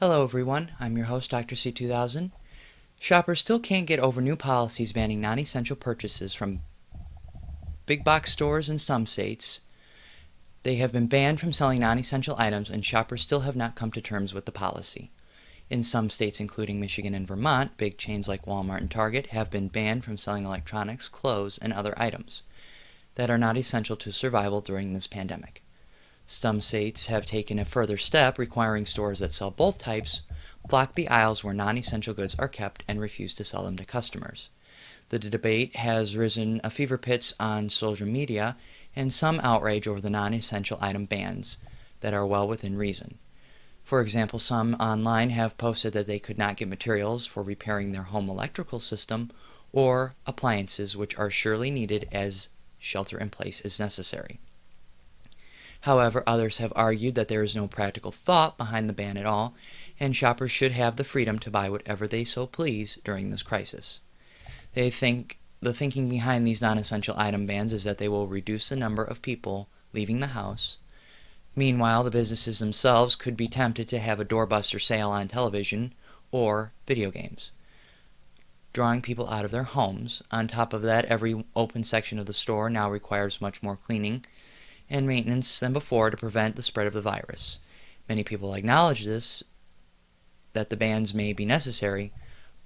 Hello everyone, I'm your host Dr. C2000. Shoppers still can't get over new policies banning non-essential purchases from big box stores in some states. They have been banned from selling non-essential items and shoppers still have not come to terms with the policy. In some states including Michigan and Vermont, big chains like Walmart and Target have been banned from selling electronics, clothes, and other items that are not essential to survival during this pandemic. Some states have taken a further step, requiring stores that sell both types block the aisles where non-essential goods are kept and refuse to sell them to customers. The debate has risen a fever pitch on social media and some outrage over the non-essential item bans that are well within reason. For example, some online have posted that they could not get materials for repairing their home electrical system or appliances which are surely needed as shelter in place is necessary. However, others have argued that there is no practical thought behind the ban at all, and shoppers should have the freedom to buy whatever they so please during this crisis. They think the thinking behind these non-essential item bans is that they will reduce the number of people leaving the house. Meanwhile, the businesses themselves could be tempted to have a doorbuster sale on television or video games, drawing people out of their homes. On top of that, every open section of the store now requires much more cleaning and maintenance than before to prevent the spread of the virus. Many people acknowledge this, that the bans may be necessary,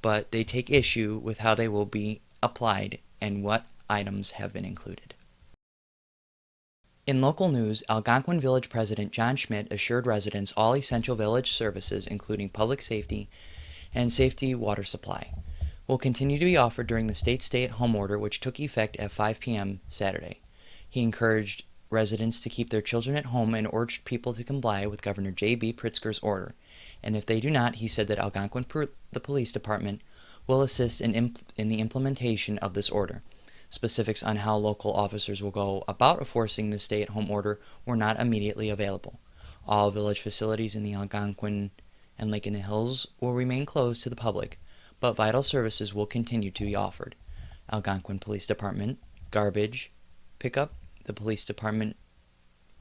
but they take issue with how they will be applied and what items have been included. In local news, Algonquin Village President John Schmidt assured residents all essential village services, including public safety and safety water supply, will continue to be offered during the state stay-at-home order, which took effect at 5 p.m. Saturday. He encouraged residents to keep their children at home and urged people to comply with Governor J.B. Pritzker's order. And if they do not, he said that Algonquin the Police Department will assist in the implementation of this order. Specifics on how local officers will go about enforcing the stay-at-home order were not immediately available. All village facilities in the Algonquin and Lake in the Hills will remain closed to the public, but vital services will continue to be offered. Algonquin Police Department, garbage pickup, the police department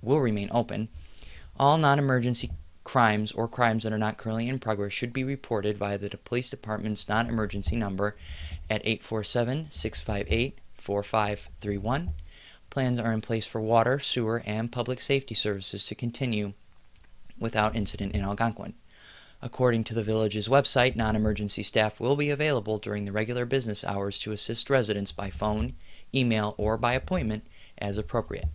will remain open. All non-emergency crimes or crimes that are not currently in progress should be reported via the police department's non-emergency number at 847-658-4531. Plans are in place for water, sewer, and public safety services to continue without incident in Algonquin. According to the village's website, non-emergency staff will be available during the regular business hours to assist residents by phone, email, or by appointment as appropriate.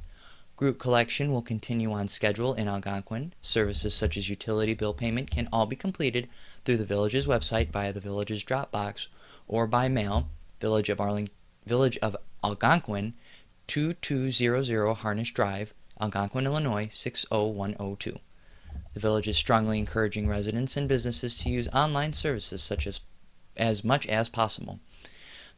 Group collection will continue on schedule in Algonquin. Services such as utility bill payment can all be completed through the village's website via the village's drop box or by mail. Village of Algonquin, 2200 Harnish Drive, Algonquin, Illinois 60102. The village is strongly encouraging residents and businesses to use online services such as much as possible.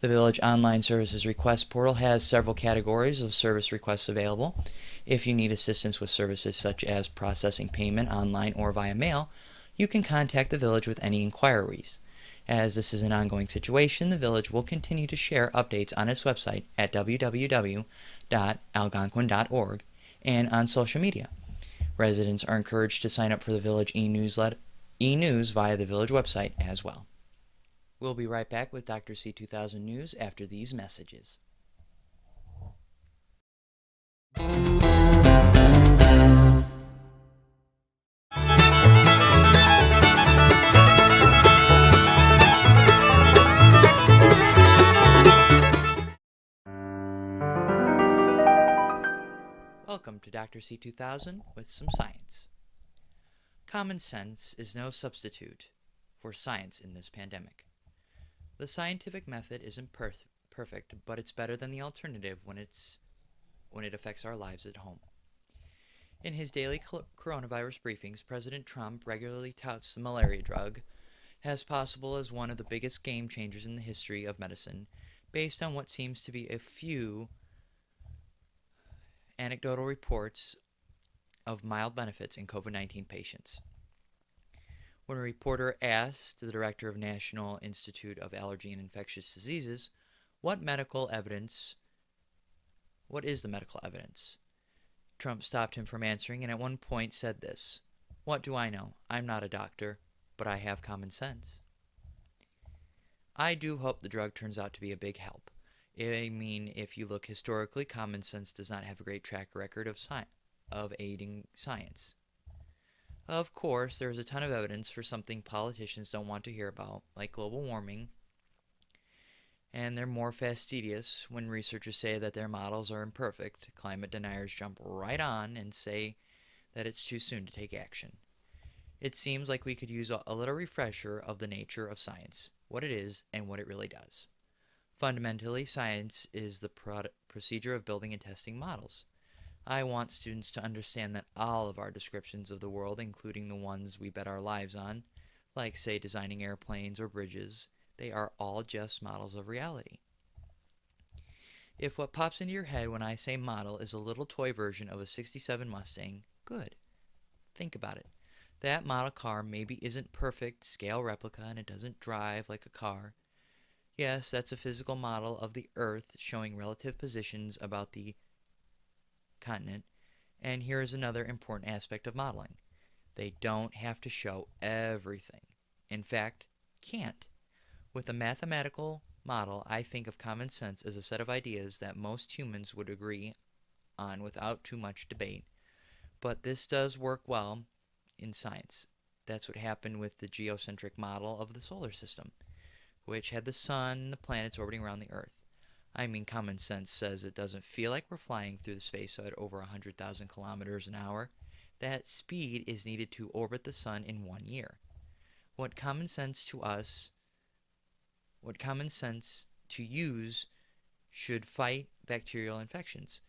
The Village Online Services Request Portal has several categories of service requests available. If you need assistance with services such as processing payment online or via mail, you can contact the Village with any inquiries. As this is an ongoing situation, the Village will continue to share updates on its website at www.algonquin.org and on social media. Residents are encouraged to sign up for the Village e-news via the Village website as well. We'll be right back with Dr. C2000 News after these messages. Welcome to Dr. C2000 with some science. Common sense is no substitute for science in this pandemic. The scientific method isn't perfect, but it's better than the alternative when it affects our lives at home. In his daily coronavirus briefings, President Trump regularly touts the malaria drug as possible as one of the biggest game changers in the history of medicine, based on what seems to be a few anecdotal reports of mild benefits in COVID-19 patients. When a reporter asked the director of National Institute of Allergy and Infectious Diseases, what is the medical evidence? Trump stopped him from answering and at one point said this, "What do I know? I'm not a doctor. but I have common sense. I do hope the drug turns out to be a big help. I mean, if you look historically, common sense does not have a great track record of aiding science. Of course, there is a ton of evidence for something politicians don't want to hear about, like global warming, and they're more fastidious when researchers say that their models are imperfect. Climate deniers jump right on and say that it's too soon to take action. It seems like we could use a little refresher of the nature of science, what it is, and what it really does. Fundamentally, science is the procedure of building and testing models. I want students to understand that all of our descriptions of the world, including the ones we bet our lives on, like, say, designing airplanes or bridges, they are all just models of reality. If what pops into your head when I say model is a little toy version of a '67 Mustang, good. Think about it. That model car maybe isn't perfect scale replica and it doesn't drive like a car. Yes, that's a physical model of the Earth showing relative positions about the continent. And here is another important aspect of modeling. They don't have to show everything. In fact, can't. With a mathematical model, I think of common sense as a set of ideas that most humans would agree on without too much debate. But this does work well in science. That's what happened with the geocentric model of the solar system, which had the sun and the planets orbiting around the Earth. I mean, common sense says it doesn't feel like we're flying through the space at over 100,000 kilometers an hour. That speed is needed to orbit the sun in 1 year. What common sense to use should fight bacterial infections.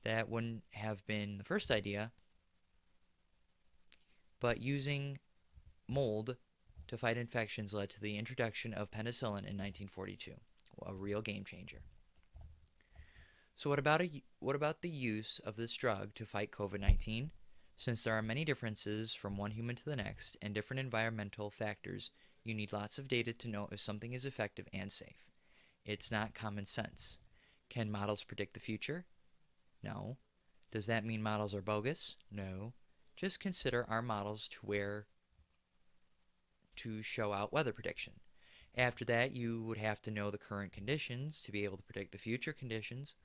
That wouldn't have been the first idea, but using mold to fight infections led to the introduction of penicillin in 1942, a real game changer. So what about the use of this drug to fight COVID-19? Since there are many differences from one human to the next and different environmental factors, you need lots of data to know if something is effective and safe. It's not common sense. Can models predict the future? No. Does that mean models are bogus? No. Just consider our models to show out weather prediction. After that, you would have to know the current conditions to be able to predict the future conditions.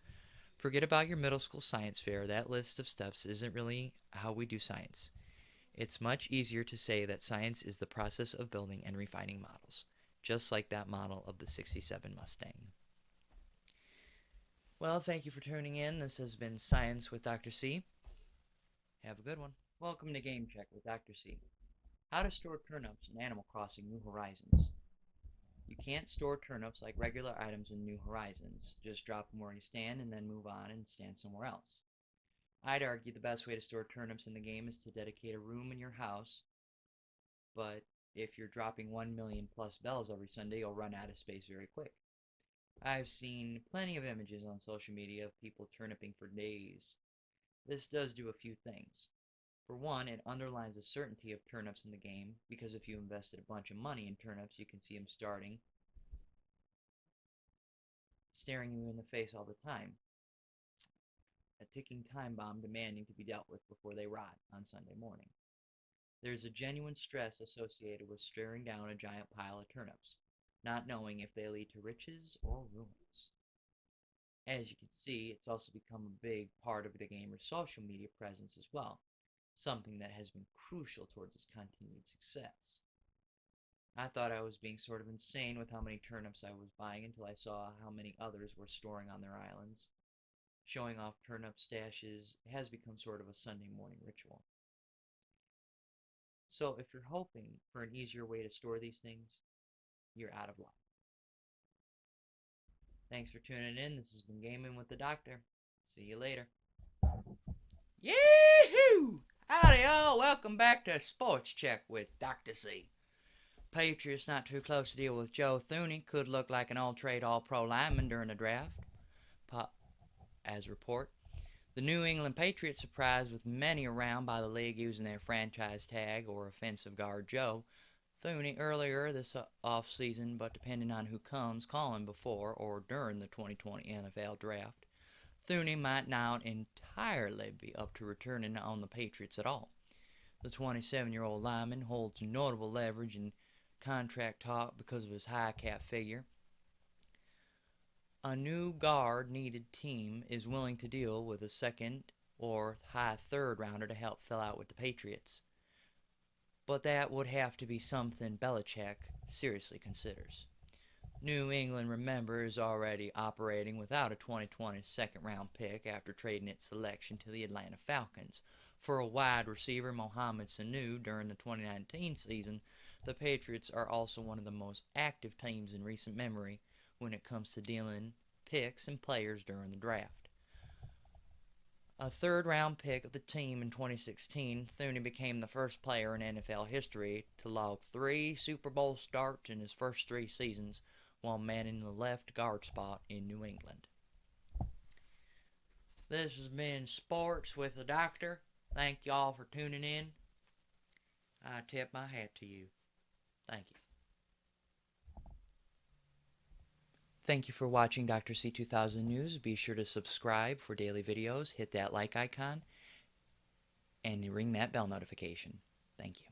Forget about your middle school science fair. That list of steps isn't really how we do science. It's much easier to say that science is the process of building and refining models, just like that model of the '67 Mustang. Well, thank you for tuning in. This has been Science with Dr. C. Have a good one. Welcome to Game Check with Dr. C. How to store turnips in Animal Crossing New Horizons. You can't store turnips like regular items in New Horizons. Just drop them where you stand and then move on and stand somewhere else. I'd argue the best way to store turnips in the game is to dedicate a room in your house, but if you're dropping 1 million plus bells every Sunday, you'll run out of space very quick. I've seen plenty of images on social media of people turniping for days. This does do a few things. For one, it underlines the certainty of turnips in the game, because if you invested a bunch of money in turnips, you can see them staring you in the face all the time. A ticking time bomb demanding to be dealt with before they rot on Sunday morning. There's a genuine stress associated with staring down a giant pile of turnips, not knowing if they lead to riches or ruins. As you can see, it's also become a big part of the gamer's social media presence as well, something that has been crucial towards its continued success. I thought I was being sort of insane with how many turnips I was buying until I saw how many others were storing on their islands. Showing off turnip stashes has become sort of a Sunday morning ritual. So if you're hoping for an easier way to store these things, you're out of luck. Thanks for tuning in. This has been Gaming with the Doctor. See you later. Yee-hoo! Howdy y'all, welcome back to Sports Check with Dr. C. Patriots not too close to deal with Joe Thuney. Could look like an all-trade, all-pro lineman during the draft. As report. The New England Patriots surprised with many around by the league using their franchise tag or offensive guard Joe Thuney earlier this offseason, but depending on who comes calling before or during the 2020 NFL Draft, Thuney might not entirely be up to returning on the Patriots at all. The 27-year-old lineman holds notable leverage in contract talk because of his high cap figure. A new guard-needed team is willing to deal with a second or high third rounder to help fill out with the Patriots. But that would have to be something Belichick seriously considers. New England, remember, is already operating without a 2020 second-round pick after trading its selection to the Atlanta Falcons. For a wide receiver, Mohamed Sanu, during the 2019 season, the Patriots are also one of the most active teams in recent memory when it comes to dealing picks and players during the draft. A third-round pick of the team in 2016, Thuney became the first player in NFL history to log 3 Super Bowl starts in his first 3 seasons while manning the left guard spot in New England. This has been Sports with the Doctor. Thank you all for tuning in. I tip my hat to you. Thank you. Thank you for watching Dr. C2000 News. Be sure to subscribe for daily videos, hit that like icon, and ring that bell notification. Thank you.